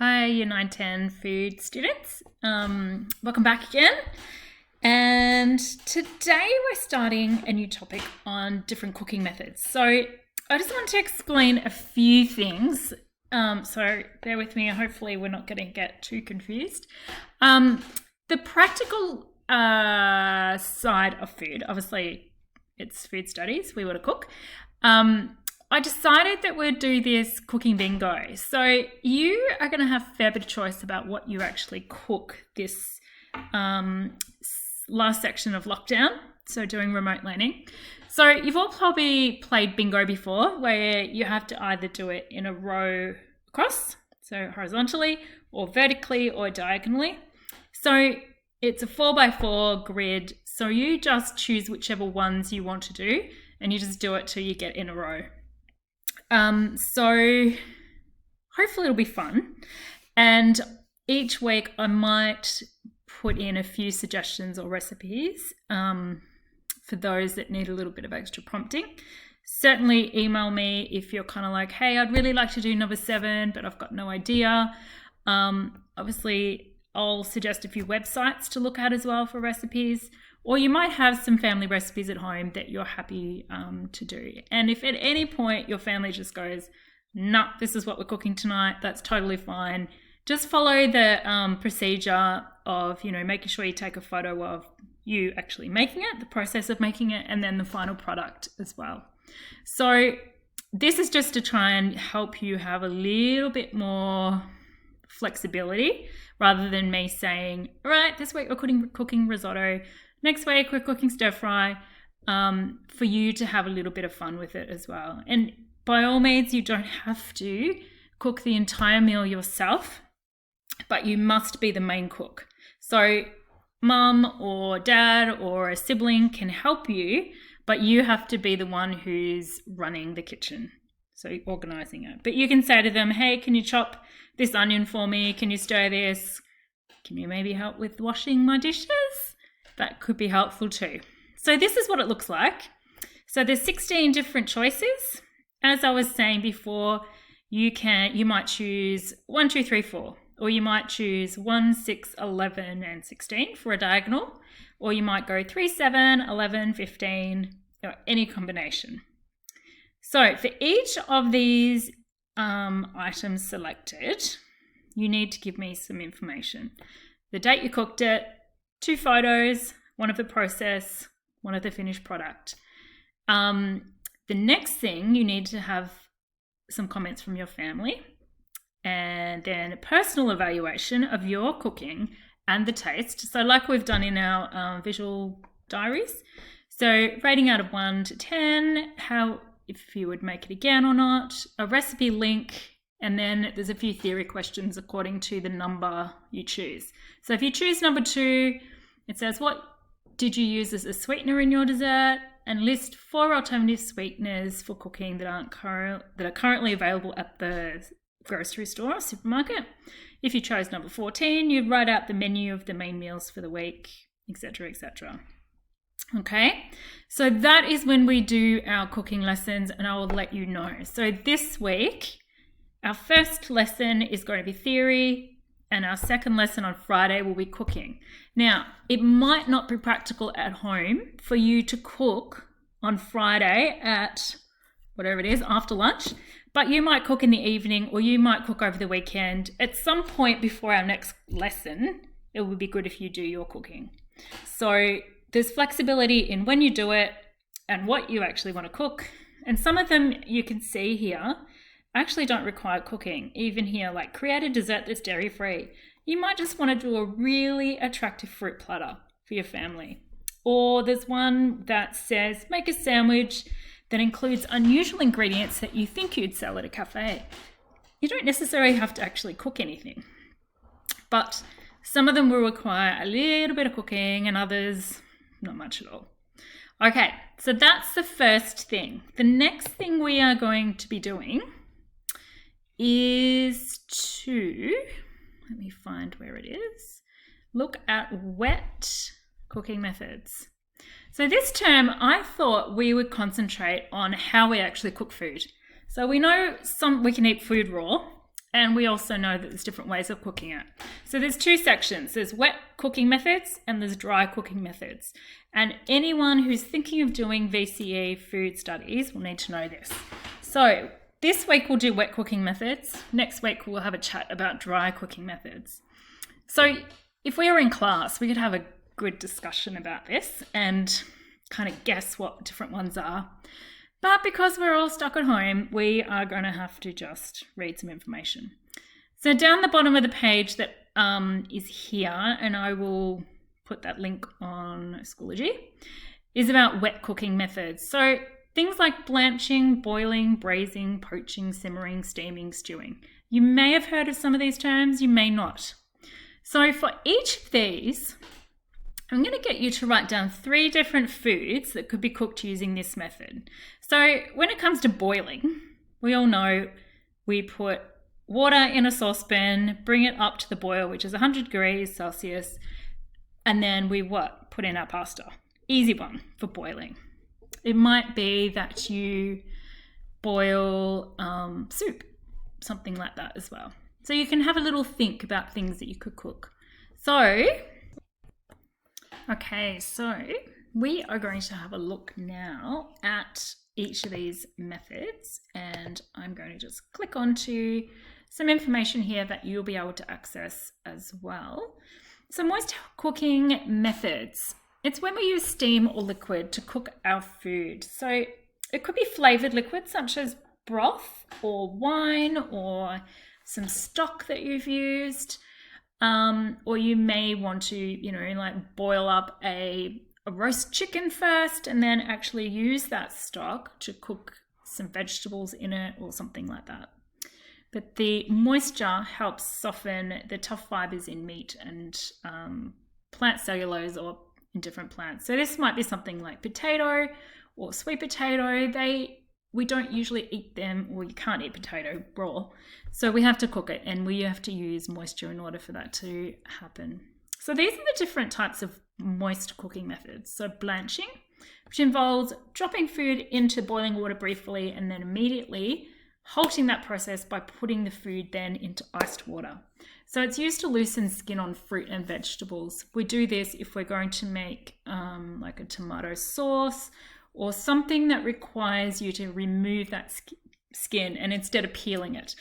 Hi, Year 910 food students. Welcome back again. And today we're starting a new topic on different cooking methods. So I just want to explain a few things. So bear with me. Hopefully we're not going to get too confused. The practical side of food, obviously it's food studies. We want to cook. I decided that we'd do this cooking bingo. So you are going to have a fair bit of choice about what you actually cook this last section of lockdown, so doing remote learning. So you've all probably played bingo before, where you have to either do it in a row across, so horizontally, or vertically, or diagonally. So it's a 4x4 grid, so you just choose whichever ones you want to do, and you just do it till you get in a row. So hopefully it'll be fun. And each week I might put in a few suggestions or recipes for those that need a little bit of extra prompting. Certainly email me if you're kind of like, hey, I'd really like to do number 7, but I've got no idea. Obviously, I'll suggest a few websites to look at as well for recipes. Or you might have some family recipes at home that you're happy to do. And if at any point your family just goes, nah, this is what we're cooking tonight, that's totally fine. Just follow the procedure of, making sure you take a photo of you actually making it, the process of making it, and then the final product as well. So this is just to try and help you have a little bit more flexibility rather than me saying, all right, this week we're cooking risotto, next week we're cooking stir fry, for you to have a little bit of fun with it as well. And by all means, you don't have to cook the entire meal yourself, but you must be the main cook. So mum or dad or a sibling can help you, but you have to be the one who's running the kitchen, so organising it. But you can say to them, hey, can you chop this onion for me? Can you stir this? Can you maybe help with washing my dishes? That could be helpful too. So this is what it looks like. So there's 16 different choices. As I was saying before, you might choose 1, 2, 3, 4, or you might choose 1, 6, 11, and 16 for a diagonal, or you might go 3, 7, 11, 15, or any combination. So for each of these items selected, you need to give me some information. The date you cooked it, 2 photos, one of the process, one of the finished product. The next thing, you need to have some comments from your family, and then a personal evaluation of your cooking and the taste. So like we've done in our visual diaries. So rating out of 1 to 10, if you would make it again or not, a recipe link, and then there's a few theory questions according to the number you choose. So if you choose number 2, it says, what did you use as a sweetener in your dessert? And list 4 alternative sweeteners for cooking that are currently available at the grocery store or supermarket. If you chose number 14, you'd write out the menu of the main meals for the week, etc., etc. Okay, so that is when we do our cooking lessons, and I will let you know. So this week, our first lesson is going to be theory, and our second lesson on Friday will be cooking. Now, it might not be practical at home for you to cook on Friday at whatever it is, after lunch, but you might cook in the evening, or you might cook over the weekend. At some point before our next lesson, it would be good if you do your cooking. So there's flexibility in when you do it and what you actually want to cook. And some of them you can see here actually don't require cooking. Even here, like create a dessert that's dairy-free. You might just want to do a really attractive fruit platter for your family. Or there's one that says make a sandwich that includes unusual ingredients that you think you'd sell at a cafe. You don't necessarily have to actually cook anything, but some of them will require a little bit of cooking and others not much at all. Okay, so that's the first thing. The next thing we are going to be doing is let me find where it is, look at wet cooking methods. So this term, I thought we would concentrate on how we actually cook food. So we know we can eat food raw, And we also know that there's different ways of cooking it. So there's two sections. There's wet cooking methods and there's dry cooking methods. And anyone who's thinking of doing VCE food studies will need to know this. So this week we'll do wet cooking methods. Next week we'll have a chat about dry cooking methods. So if we were in class, we could have a good discussion about this and kind of guess what different ones are. But because we're all stuck at home, we are going to have to just read some information. So down the bottom of the page that is here, and I will put that link on Schoology, is about wet cooking methods. So things like blanching, boiling, braising, poaching, simmering, steaming, stewing. You may have heard of some of these terms, you may not. So for each of these, I'm going to get you to write down 3 different foods that could be cooked using this method. So when it comes to boiling, we all know we put water in a saucepan, bring it up to the boil, which is 100 degrees Celsius, and then we put in our pasta. Easy one for boiling. It might be that you boil soup, something like that as well. So you can have a little think about things that you could cook. So we are going to have a look now at each of these methods, and I'm going to just click onto some information here that you'll be able to access as well. So moist cooking methods. It's when we use steam or liquid to cook our food. So it could be flavored liquids such as broth or wine or some stock that you've used. Or you may want to, like boil up a roast chicken first and then actually use that stock to cook some vegetables in it or something like that. But the moisture helps soften the tough fibers in meat and plant cellulose or in different plants. So this might be something like potato or sweet potato. We don't usually eat them, or you can't eat potato raw. So we have to cook it and we have to use moisture in order for that to happen. So these are the different types of moist cooking methods. So blanching, which involves dropping food into boiling water briefly and then immediately halting that process by putting the food then into iced water. So it's used to loosen skin on fruit and vegetables. We do this if we're going to make like a tomato sauce or something that requires you to remove that skin and instead of peeling it.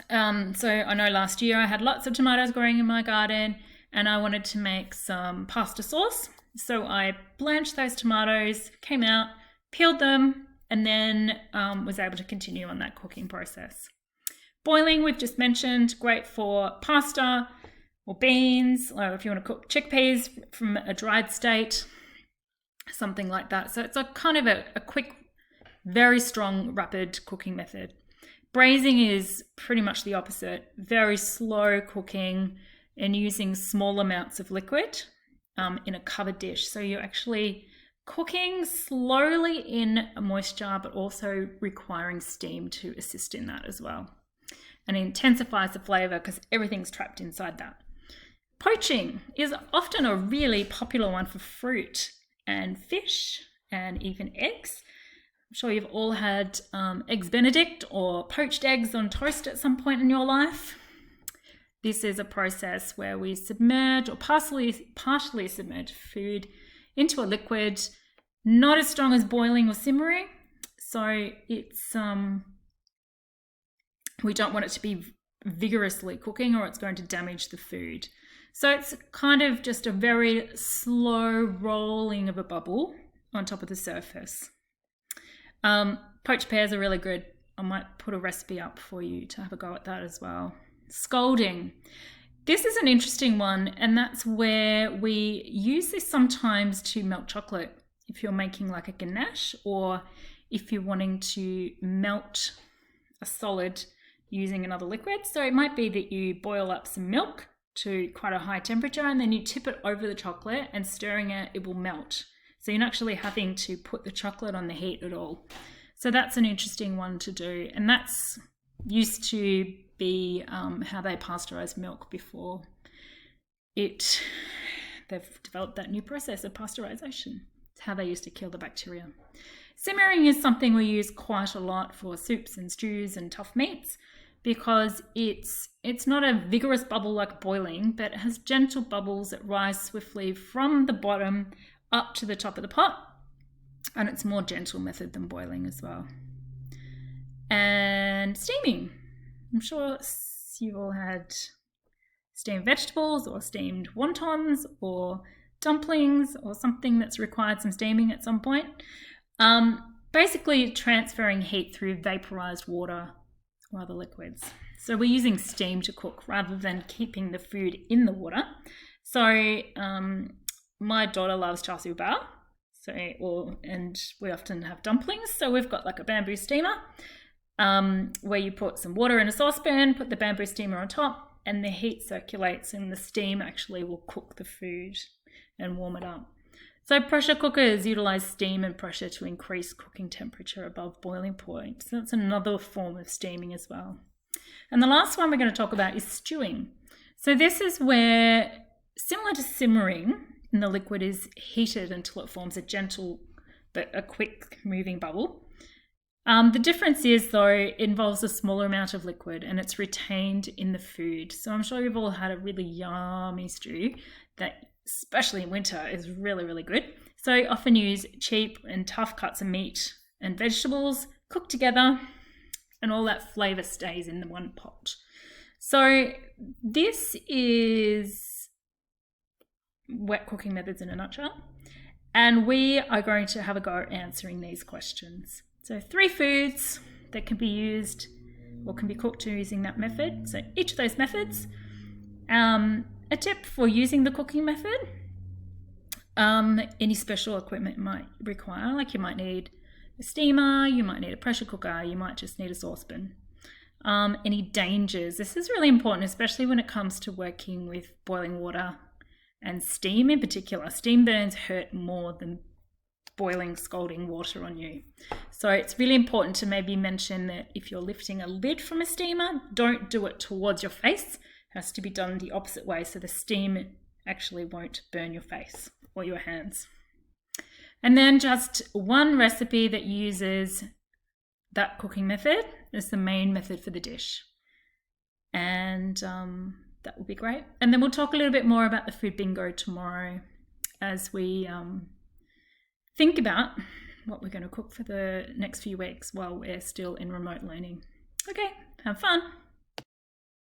So I know last year I had lots of tomatoes growing in my garden and I wanted to make some pasta sauce. So I blanched those tomatoes, came out, peeled them, and then was able to continue on that cooking process. Boiling, we've just mentioned, great for pasta or beans, or if you want to cook chickpeas from a dried state, something like that. So it's a kind of a quick, very strong, rapid cooking method. Braising is pretty much the opposite, very slow cooking and using small amounts of liquid in a covered dish. So you're actually cooking slowly in moisture, but also requiring steam to assist in that as well. And it intensifies the flavor because everything's trapped inside that. Poaching is often a really popular one for fruit and fish and even eggs. I'm sure you've all had eggs Benedict or poached eggs on toast at some point in your life. This is a process where we submerge or partially submerge food into a liquid, not as strong as boiling or simmering. So it's we don't want it to be vigorously cooking or it's going to damage the food. So it's kind of just a very slow rolling of a bubble on top of the surface. Poached pears are really good. I might put a recipe up for you to have a go at that as well. Scalding. This is an interesting one, and that's where we use this sometimes to melt chocolate. If you're making like a ganache or if you're wanting to melt a solid using another liquid. So it might be that you boil up some milk to quite a high temperature and then you tip it over the chocolate and stirring it, it will melt. So you're not actually having to put the chocolate on the heat at all. So that's an interesting one to do. And that's used to be how they pasteurize milk before they've developed that new process of pasteurization. It's how they used to kill the bacteria. Simmering is something we use quite a lot for soups and stews and tough meats. because it's not a vigorous bubble like boiling, but it has gentle bubbles that rise swiftly from the bottom up to the top of the pot. And it's a more gentle method than boiling as well. And steaming. I'm sure you've all had steamed vegetables or steamed wontons or dumplings or something that's required some steaming at some point. Basically transferring heat through vaporized water or other liquids. So we're using steam to cook rather than keeping the food in the water. So my daughter loves char siu bao. And we often have dumplings. So we've got like a bamboo steamer where you put some water in a saucepan, put the bamboo steamer on top, and the heat circulates and the steam actually will cook the food and warm it up. So pressure cookers utilize steam and pressure to increase cooking temperature above boiling point. So that's another form of steaming as well. And the last one we're going to talk about is stewing. So this is where, similar to simmering, the liquid is heated until it forms a gentle but a quick moving bubble. The difference is, though, it involves a smaller amount of liquid and it's retained in the food. So I'm sure you've all had a really yummy stew that, especially in winter, is really, really good. So I often use cheap and tough cuts of meat and vegetables cooked together, and all that flavour stays in the one pot. So this is wet cooking methods in a nutshell, and we are going to have a go answering these questions. So 3 foods that can be used or can be cooked using that method. So each of those methods. A tip for using the cooking method, any special equipment might require, like you might need a steamer, you might need a pressure cooker, you might just need a saucepan. Any dangers, this is really important, especially when it comes to working with boiling water and steam in particular. Steam burns hurt more than boiling, scalding water on you. So it's really important to maybe mention that if you're lifting a lid from a steamer, don't do it towards your face. It has to be done the opposite way so the steam actually won't burn your face or your hands. And then just one recipe that uses that cooking method is the main method for the dish. And that will be great. And then we'll talk a little bit more about the food bingo tomorrow as we think about what we're going to cook for the next few weeks while we're still in remote learning. Okay, have fun.